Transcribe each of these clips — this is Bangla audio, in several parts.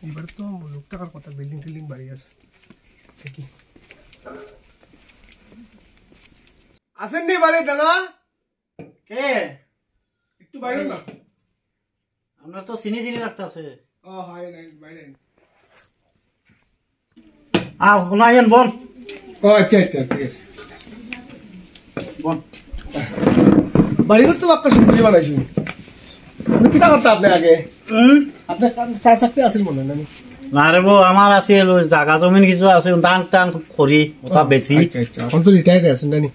এবার তো লোক টাকার কথা, বিল্ডিং টিল্ডিং বাড়ি আছে। দেখি আসেননি বাড়ি দাদা? কে? একটু বাইরে না, আপনার তো চিনি চিনি লাগতেছে। ও হাই নাই বাইরে। কোনো আইন বল। ও আচ্ছা আচ্ছা ঠিক আছে বল। বাড়ির তো আপনার শুনতে বানাইছি। আপনি কিনা করতে আপনি আগে আপনার চা চাকরি আসেন মনে হয় না? না রে বউ, আমার আছে জাগা জমিন কিছু আছে, ধান টান করি ওটা বেশি। আচ্ছা আচ্ছা, এখন তো রিটায়ার্ড আছেন জানি।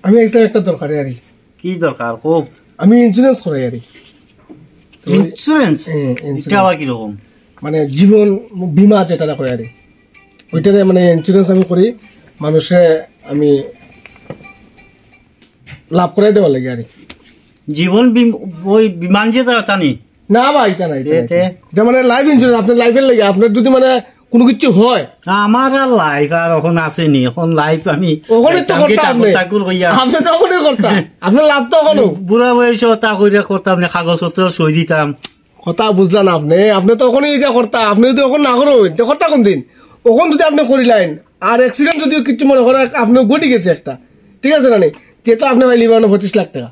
আমি একটা দরকার আর কি দরকার খুব? আমি ইন্স্যুরেন্স করাই আর। ইন্স্যুরেন্স? এটা আবার কিরকম? মানে জীবন বীমা যেটা কয় আর ওইটারে মানে ইন্স্যুরেন্স আমি করি, মানুষে আমি লাভ করাই দেওয়ার লাগে আর। জীবন ওই বিমান যে জানি না ভাই, এটা নাই, এটা মানে লাইফ ইন্স্যুরেন্স আপনার লাইফের লাগে। আপনার যদি মানে কোনো কিছু হয়, আমার আর লাইফ আর এখন আসেনি। এখন লাইফ আমি ওখানে তো করতাম, আপনি তো ওখানে করতাম, আপনার লাভ তো ওখানে বুড়া বয়স তা করে করতাম না, কাগজ পত্র সই দিতাম। কথা বুঝলেন আপনি? আপনি তো ওখানে এটা করতাম, আপনি যদি ওখানে না করেন তো করতা কোন দিন? ওখানে যদি আপনি করিলেন আর অ্যাক্সিডেন্ট যদি কিছু মনে করেন আপনার ঘটে গেছে একটা, ঠিক আছে না? তে তো আপনি পাইলি 25 লাখ টাকা।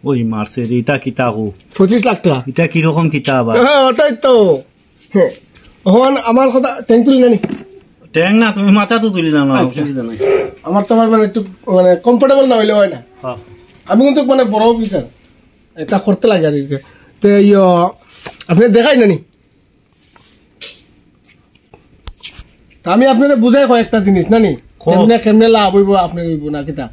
ওই মারছে এটা কিতাবো 25 লাখ টাকা, এটা কিরকম কিতাব? হ্যাঁ ওটাই তো। হ্যাঁ এখন আমার কথা ট্যাঙ্ক তুলি জানি ট্যাং না, তুমি মাথা তো তুলি জানো। আমার তো মানে একটু মানে কমফোর্টেবল না হইলে হয় না। আমি কিন্তু মানে বড় অফিসার, এটা করতে লাগে আর কি। তো আপনি দেখাই নানি, আমি আপনারা বুঝাই কয়েকটা জিনিস নানি, কেমনে কেমনে লাভ হইব আপনার হইব না কিতা।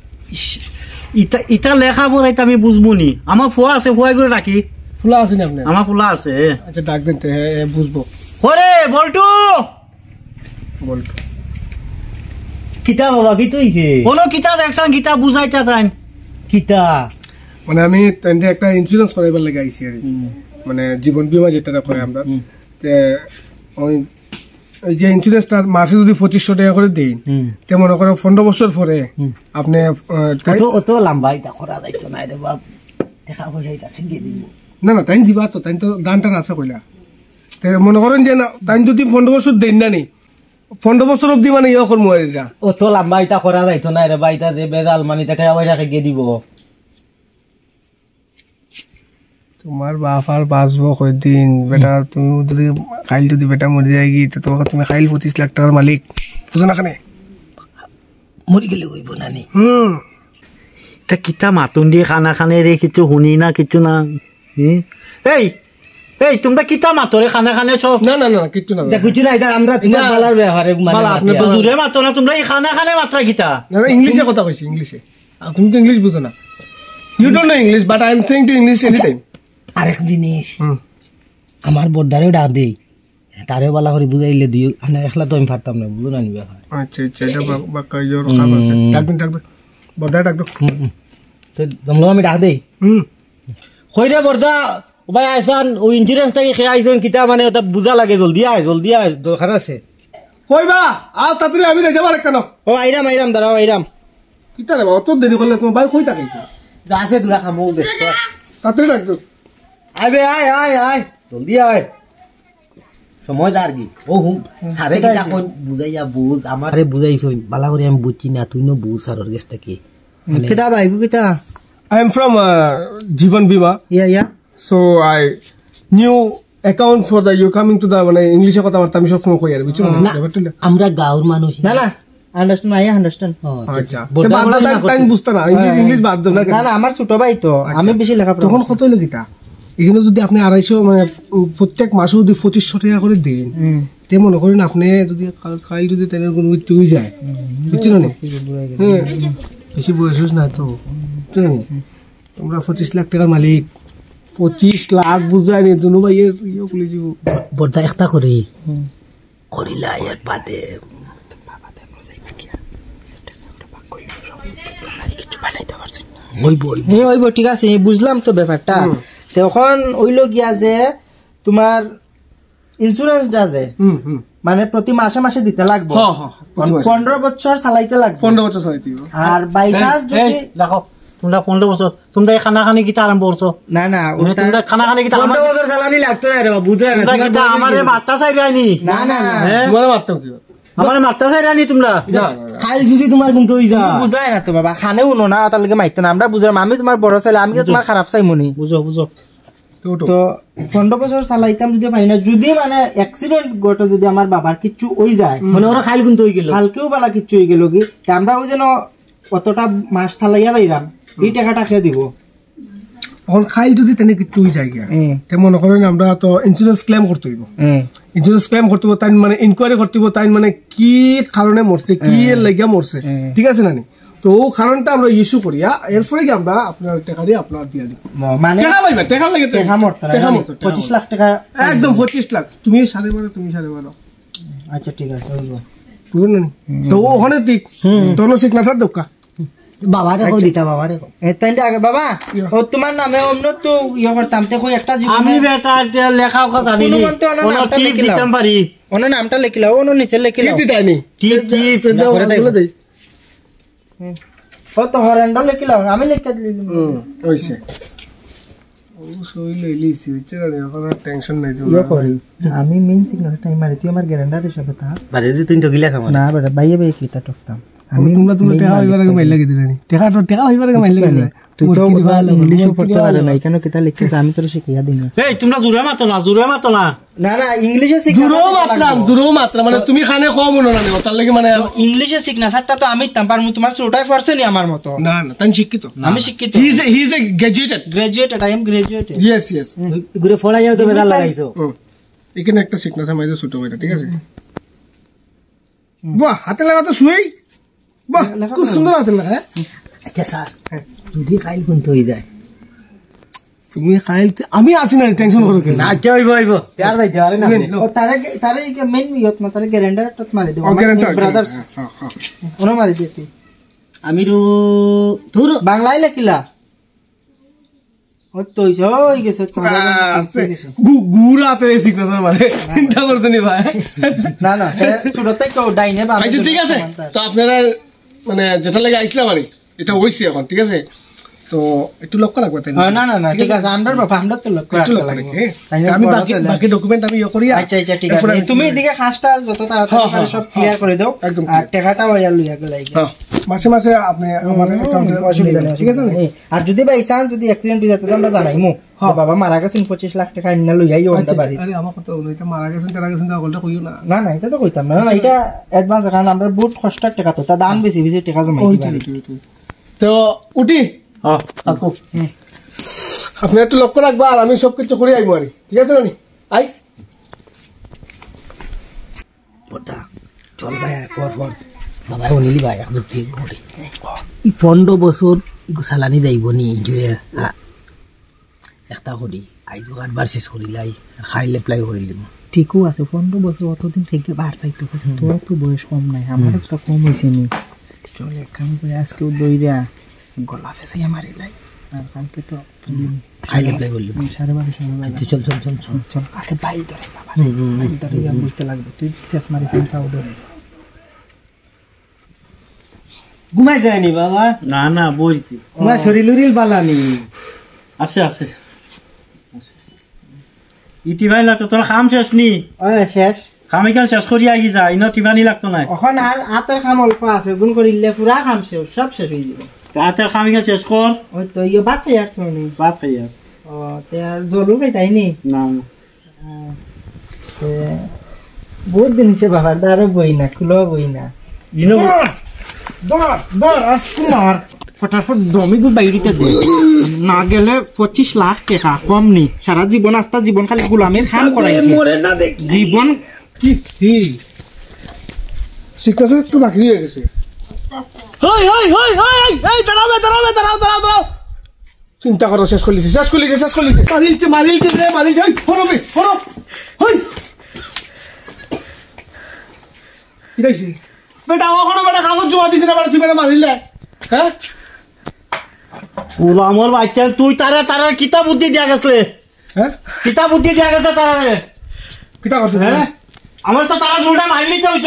ইটা লেখা বলাইতে আমি বুঝবো নি? আমার ফুয়া আছে, ফুয়াই করে রাখি। ফুলা আছে না আপনার? আমার ফুলা আছে। আচ্ছা ডাক দেন, বুঝবো। ওরে বল্টু, বল্টু কিতা বাবা কি তুইছে? কোনো কিতা দেখছান? কিতা বুঝাইতা তাই কিতা? মানে আমি একটা ইন্স্যুরেন্স করাইবার লাগে আইছি আর, মানে জীবন বীমা যেটা করে আমরা। ওই যে ইন্স্যুরেন্সটা মাসে যদি 2500 টাকা করে দেই, তে মনে করেন 15 বছর পরে আপনি অত লম্বা এটা করা যাইতো না রে বাপ, দেখা পয়সা এটা দিয়ে দিব না না, তাই দিবা তো, তাই তো দান টান আছে কইলা। মনে করেন যে না, তাই যদি 15 বছর দেন না নি, 15 বছর অব্দি মানে ইয়ে করবো এটা। অত লম্বা এটা করা যাইতো না রে বা, এটা যে বেজাল মানে টাকা পয়সা দিয়ে দিব। তোমার বাপ আর বাঁচবো কয়দিন বেটা? তুমি যদি খাইল যদি বেটা মরে যায় গিয়ে, তো তোমাকে তুমি খাইল 25 লাখ টাকার মালিক, বুঝো না? কেন মরি গেলে হইব না নি? এটা কিতা মাতুন দিয়ে খানা খানে রে, কিছু শুনি না কিছু না। এই এই তোমরা কিতা মাতরে খানা খানে সব? না না না কিচ্ছু না, কিছু না, এটা আমরা তোমার বালার ব্যবহারে আপনি তো দূরে মাতো না তোমরা, এই খানা খানে মাত্রা কিতা? না না, ইংলিশে কথা কইছি, ইংলিশে। তুমি তো ইংলিশ বুঝো না, you don't know English, but I am saying to English any time. আরেক জিনিস, আমার বড়দারেও ডাক দেই, তারেও বালা করে বুঝাইলে দিও। আমরা একলা তো আমি পারতাম না, বুঝো না নি ব্যাপার। আচ্ছা আচ্ছা, এটা বাক্কা ইয়োর কাম আছে। ডাকবেন ডাকবেন, বড়দা ডাক দাও। তো তোমরা আমি ডাক দেই। কই রে বড়দা, ও ভাই আইসান, ও ইন্স্যুরেন্স থেকে খেয়ে আইসন কিতা, মানে ওটা বুঝা লাগে, জলদি আয় দরকার আছে। কইবা আও তাড়াতাড়ি, আমি যাই যাবার কেন? ও আইরাম দাঁড়াও, আইরাম। কিতা রে বাবা, অত দেরি করলে তোমার ভাই কই থাকে? আছে দুরা খামো ব্যস্ত, তাড়াতাড়ি ডাক দাও। আইবে আয় জলদি আয়, সময় দার কি। ও হুম সারে কিতা কোন বুঝাইয়া বুঝ, আমারে বুঝাইছই বালা করে, আমি বুঝছি না, তুই ন বুঝ সারর গেছটা কি কিতা ভাই কিতা? I am from Jivan Bima. Yeah. So I new account for the you coming to the মানে ইংলিশে কথা বলতে আমি সব সময় কই আর বুঝছো না? আমরা গাঁওর মানুষ না আন্ডারস্ট্যান্ড আচ্ছা বাদ দাও, টাইম বুঝতা না, ইংলিশ বাদ দাও না। না আমার ছোট ভাই তো, আমি বেশি লেখাপড়া। তখন কত হলো কিতা? এখানে যদি আপনি 250 মানে প্রত্যেক মাসে যদি 2500 টাকা করে দেন, তে মনে করেন আপনি যদি খাইল যদি তেনের কোনো মৃত্যু হয়ে যায়, বুঝছো না? বেশি বয়স না তো, তোমরা 25 লাখ টাকার মালিক। 25 লাখ বুঝাই নি দুনো ভাই খুলে যাব। বড়দা একটা করি করিলা এর বাদে হইব, ঠিক আছে বুঝলাম তো ব্যাপারটা। তখন ওইলো গিয়া যে তোমার ইন্স্যুরেন্সটা যে মানে প্রতি মাসে মাসে দিতে লাগবে, 15 বছর চালাইতে লাগবে। 15 বছর চালাইতে। আর বাই চান্স যদি দেখো তোমরা 15 বছর তোমরা এই খানা খানি কিতা আরম্ভ করছো না না মানে তোমরা খানা খানি কিতা 15 বছর জ্বালানি লাগতো না রে বাবা, বুঝলে না? তোমরা কিতা আমারে মারতা চাইরানি না না হ্যাঁ তোমার মারতাম কি আমারে মারতা চাইরানি তোমরা খাই যদি তোমার কিন্তু হই যা বুঝাই না তো বাবা, খানে উনো না তার লগে মাইতো না, আমরা বুঝলাম আমি তোমার বড় ছেলে, আমি কি তোমার খারাপ চাই মনি? বুঝো বুঝো তো 15 বছর চালাইতাম যদি পাই না, যদি মানে অ্যাক্সিডেন্ট ঘটে যদি আমার বাবার কিচ্ছু হই যায়, মানে ওরা খাইল কিন্তু হই গেল। কালকেও বেলা কিচ্ছু হয়ে গেল কি, তা আমরা ওই যেন অতটা মাস চালাইয়া যাইলাম, এই টাকাটা খেয়ে দিব। এখন খাইল যদি তেনে কিছু হয়ে যায় গিয়া তে মনে করেন আমরা তো ইন্স্যুরেন্স ক্লেম করতে হইব, ইন্স্যুরেন্স ক্লেম করতে হইব, তাই মানে ইনকোয়ারি করতে হইব, তাই মানে কি কারণে মরছে, কি লাগিয়া মরছে, ঠিক আছে না নি? তো ও কারণটা আমরা ইস্যু করিয়া এরপরে কি আমরা আপনার টাকা দিয়ে আপনার দিয়ে দিব। মানে টাকা পাইবা, টাকা লাগে টাকা মরতো না, টাকা মরতো, 25 লাখ টাকা একদম 25 লাখ। তুমি 12.5 তুমি 12.5 আচ্ছা ঠিক আছে হইব। বুঝলেন না নি? তো ওখানে ঠিক তোর সিগনেচার দোকা বাবারে কো দিতা, বাবারে কো। তাইলে আগে বাবা ও তোমার নামে অন্য তো ইয়ে করতাম, তে কই একটা জীবন আমি বেটা এটা লেখা কথা জানি নি কোনো মতে ওনার কোন নামটা টিপ লিখিলাম। দিতাম পারি অন্য নামটা লিখিলাও, অন্য নিচে লিখিলাও, কি দিতাইনি টিপ টিপ বলে দেই। ও তো হরেন্ড লিখিলাও, আমি লিখে দিলাম। ওইছে ও সই লইলিছি, বুঝছ না? এখন টেনশন নাই ইয়ে করি আমি মেইন সিগন্যাল টাইম মারি, তুই আমার গ্যারান্ডার হিসাবে তা বারে যদি তুই গিলা খাম না বেটা বাইয়ে বাইয়ে কিতা টকতাম আমি তোমরা টাকা হইবার আগে মাইল লাগি দিলানি, টাকা হইবার আগে মাইল লাগি দিলানি। তুই তো ইংলিশও পড়তে পারে না, কেন কিতা লিখেছ আমি তোর শিখিয়া দিন। এই তোমরা জোরে মাতো না না না ইংলিশে দূরও মাত্রা মানে তুমি খানে কম মনে না তার লাগে মানে ইংলিশে সিগনেচারটা তো আমি দিতাম পারমু, তোমার ছোটাই পড়ছে নি আমার মতো? না না তাই শিক্ষিত, আমি শিক্ষিত, he is a graduated, graduated, I am graduated. Yes ঘুরে ফড়াইয়া তো বেদা লাগাইছো। এখানে একটা সিগনেচার মাইজে ছোট এটা, ঠিক আছে? বাহ, হাতে লাগা তো শুয়েই, বাহ খুব সুন্দর হাতে লাগা। হ্যাঁ আচ্ছা স্যার, যদি খাইল কিন্তু হই যায়, তুমি খাইল আমি আছি না, টেনশন করো কেন? আচ্ছা হইব হইব, তার যাইতে পারে না। ও তারে তারে মেইন ইয়ত না, তারে গ্যারান্ডার টত মারি দেব, গ্যারান্টার ব্রাদার্স ওনা মারি দিতি। আমি তো তোর বাংলায় লিখিলা ও তো হই গেছে তোমার গুড়াতে সিগনেচার মানে চিন্তা করতে নি ভাই। না না ছোটতে কেউ ডাইনে বা আচ্ছা ঠিক আছে, তো আপনারা মানে যেটা লাগে আইছিলাম আর এটা হইছে এখন, ঠিক আছে? তো একটু লক্ষ্য রাখবে তাই না না না ঠিক আছে, আমরা বাবা আমরা তো লক্ষ্য একটু রাখতে লক্ষ্য লাগবে। রাখি, আমি বাকি ডকুমেন্ট আমি ইয়ে করি। আচ্ছা আচ্ছা ঠিক আছে, তুমি এদিকে খাসটা যত তাড়াতাড়ি পারো সব ক্লিয়ার করে দাও, একদম আর টাকাটাও আইয়া লইয়া গেলাই। হ্যাঁ, মাসে মাসে আপনি আমার অ্যাকাউন্টে অসুবিধা নেই, ঠিক আছে? আর যদি বাই চান্স যদি অ্যাক্সিডেন্ট হয়ে যেত আমরা জানাইমু বাবা মারা গেছেন 25 লাখ টাকা ইন্না লইয়াইও ওটা বাড়ি। আরে আমার কথা হলো এটা মারা গেছেন টাকা গেছেন গল্পটা কইও না। না না এটা তো কইতাম না, না এটা অ্যাডভান্স, কারণ আমরা বহুত কষ্টের টাকা তো তা দান বেশি বেশি টাকা জমাইছি বাড়ি। তো উঠি আকু আপনি একটু লক্ষ্য রাখবা, আর আমি সবকিছু করে আইবো আর, ঠিক আছে? নি আই পড়তা চল ভাই ফর বাবা অনিলি ভাই আমি ঠিক করি। 15 বছর ইগো সালানি যাইব নি জুড়ে একটা করি আইজো আটবার শেষ করিলাই, খাইল এপ্লাই করিলাম। ঠিকও আছে 15 বছর অতদিন থেকে বার চাইতো, তোর তো বয়স কম নাই, আমার তো কম হয়েছে নি। চল এক কাম করে আজকেও দইরা গলা ফেসাইয়া মারিলাই, আর কালকে তো খাইল এপ্লাই করলাম। 12:30 আচ্ছা চল চল চল চল চল কাকে বাই ধরে বাবা বাই ধরে বুঝতে লাগবে, তুই ফেস মারিস তাও ধরে ঘুমাই যায়নি বাবা, না বলছি তোমার শরীর উরিল বালানি আছে ইটি ভাই লাগতো তোর কাম শেষ নি? শেষ কামে কেন শেষ করি আগি যা ইনো টিবানি লাগতো না, এখন আর হাতের কাম অল্প আছে, গুণ করিলে পুরা কাম শেষ, সব শেষ হয়ে যাবে। হাতের কামে কেন শেষ কর, ওই তো ইয়ে ভাত খাই আসছো নি? ভাত খাই আস ও তে আর জলু খাই তাই নি? না বহুত দিন হচ্ছে বাবার দ্বারও বই না, খুলো বই না। ইনো রাজকুমার ফটাফট দমি গুড বাইরিতে দে, না গেলে 25 লাখ টাকা কম নি, সারা জীবন আস্তা জীবন খালি গোলামের খাম করাইছে জীবন। কি সিগনেচার একটু বাকি হয়ে গেছে। দাঁড়াও চিন্তা করো, শেষ করলিছে মারিলছে কি রাইছে বেটা? ওখানে বেটা কাগজ জমা দিছে না বেটা, তুই বেটা মারিলে? হ্যাঁ ওলা আমার বাচ্চা তুই তারা কিতা বুদ্ধি দিয়া গেছে, হ্যাঁ কিতা বুদ্ধি দিয়া গেছে তারা, কিতা করছে? হ্যাঁ আমার তো তারা দুটা মাইলি চাইছ,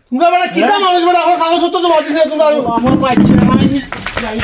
তোমরা বেটা কিতা মানুষ বেটা, এখন কাগজ পত্র জমা দিছে তোমরা। আমার বাচ্চা যাই